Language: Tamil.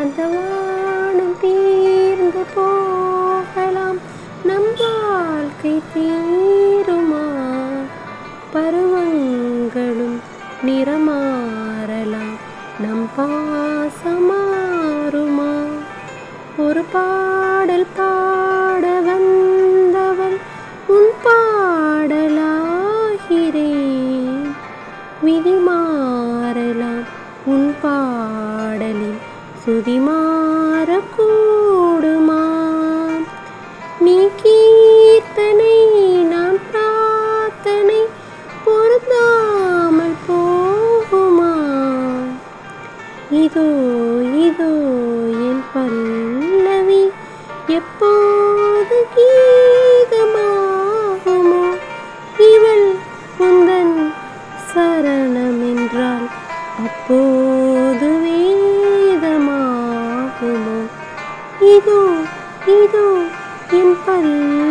அந்த வானம் தீர்ந்து போகலாம், நம் வாழ்க்கை தீருமா? பருவங்களும் நிறமாறலாம், நம் பாசம் மாறுமா? ஒரு பாடல் பாட வந்தவள் உன் பாடலாகிறேன். விதி மாறலாம், உன் பாடலில் சுதி மாறக்கூடுமா? நீ கீர்த்தனை, நான் பிரார்த்தனை, பொருந்தாமல் போகுமா? இதோ இதோ என் பல்லவி, எப்போது கீதமாகுமோ? இவள் உந்தன் சரணமென்றால் அப்போது வேதமாகுமோ? இதோ இதோ என் பல்லவி.